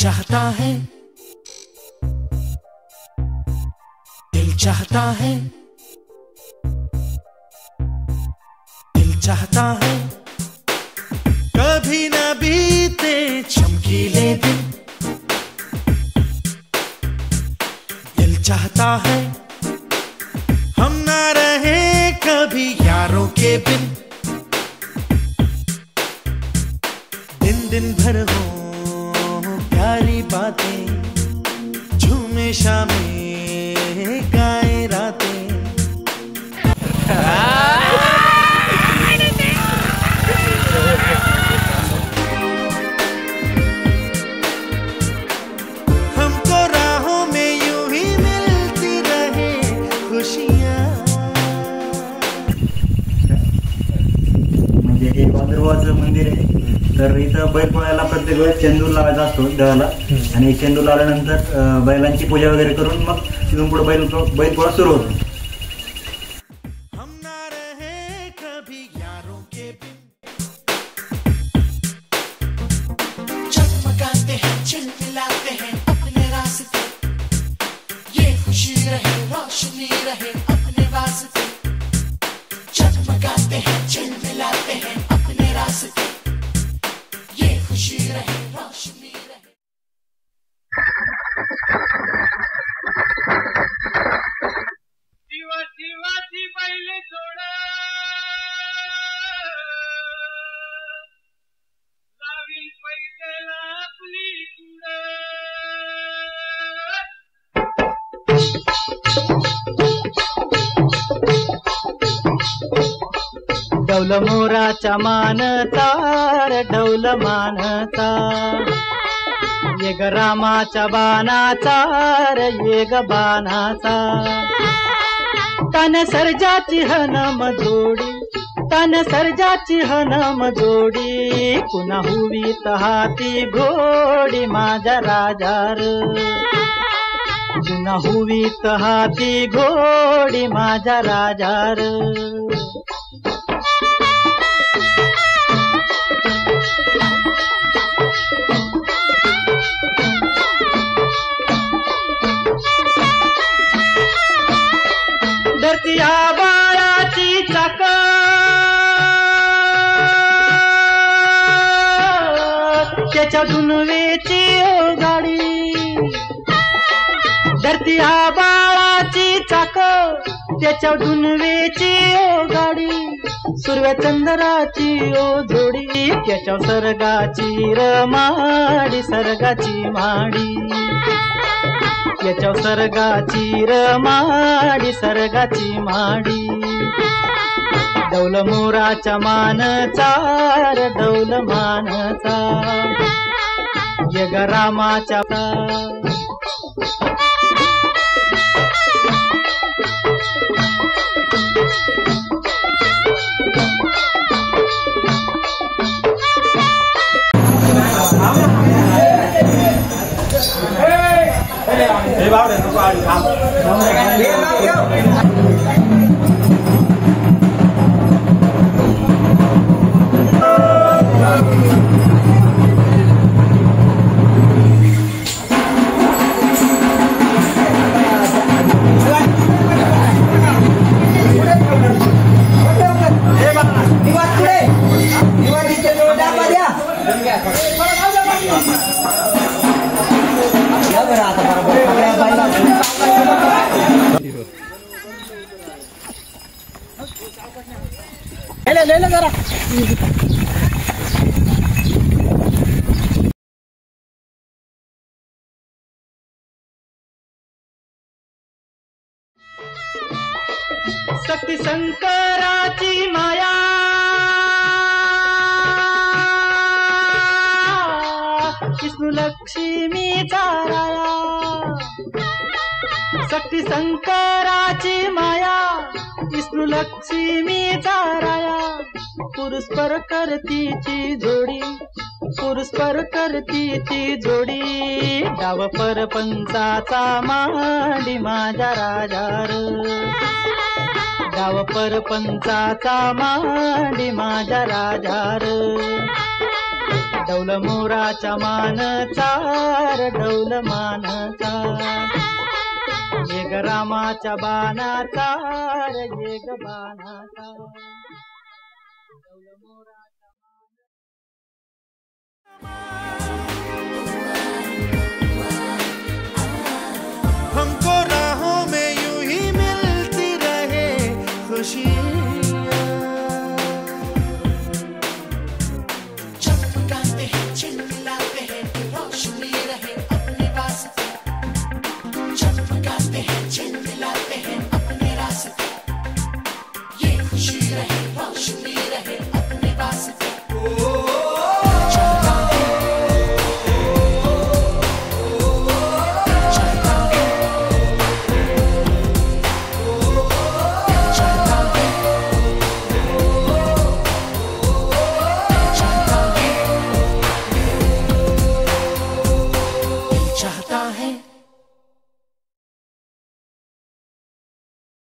चाहता है, दिल चाहता है, दिल चाहता है कभी न बीते चमकीले दिन। दिल चाहता है हम ना रहे कभी यारों के बिन। दिन दिन भर हो प्यारी बातें, झूमे शामें गाए रातें। हमको राहों में यूं ही मिलती रहे खुशियाँ। म्हणजे हे भादरवाचं मंदिर आहे, तर इथं बैल पोळ्याला प्रत्येक वेळेस चेंडू लावायचा असतो देवाला, आणि चेंडू लावल्यानंतर बैलांची पूजा वगैरे करून मग तिथून पुढे बैल पोळा सुरू होतो. हम ना रहे कभी यारों के बिन। चमकाते हैं चिलमिलाते हैं अपने रास्ते, ये खुशी रहे रोशनी रहे अपने वास्ते। चमकाते हैं चिलमिलाते हैं अपने रास्ते, ये खुशी रहे रोशनी रहे। जीवाची पहिले जोडा लावी पैदला आपली कुडा. डौल मोराच्या मानता रे डौल मानता, ये ग रामाच्या बाणाचा रे ये ग बाणाचा. तन सर्जाची हनम जोडी, तन सर्जाची हनम जोडी, पुन्हा हुवीत हाती घोडी माझ्या राजार. पुन्हा हुवीत हाती घोडी माझ्या राजार. धरतीया बाळाची चाक, त्याच्या दुनवेची ओ गाडी. धरतीया बाळाची चाक, त्याच्या दुनवेची ओ गाडी. सुरव्या चंद्राची ओ जोडी, त्याच्या सर्गाची रमाडी सर्गाची माडी. त्याच्या सर्गाची रमाडी सर्गाची माडी. डौल मोराच्या मानचा रे डौल मानचा, ये ग रामाच्या. ले जरा. शक्ती शंकराची माया, विष्णू लक्ष्मीचा राया. शक्ती शंकराची माया, विष्णू लक्ष्मीचा राया. पुरुषपर करतीची जोडी, पुरुषपर करतीची जोडी. डाव परपंचाचा मांडी माझ्या राजार. डाव परपंचाचा मांडी माझ्या राजार. डौल मोराच्या मानचा र डौल मानचा ये ग रामाच्या बाणाचा र ये ग बाणाचा डौल मोराच्या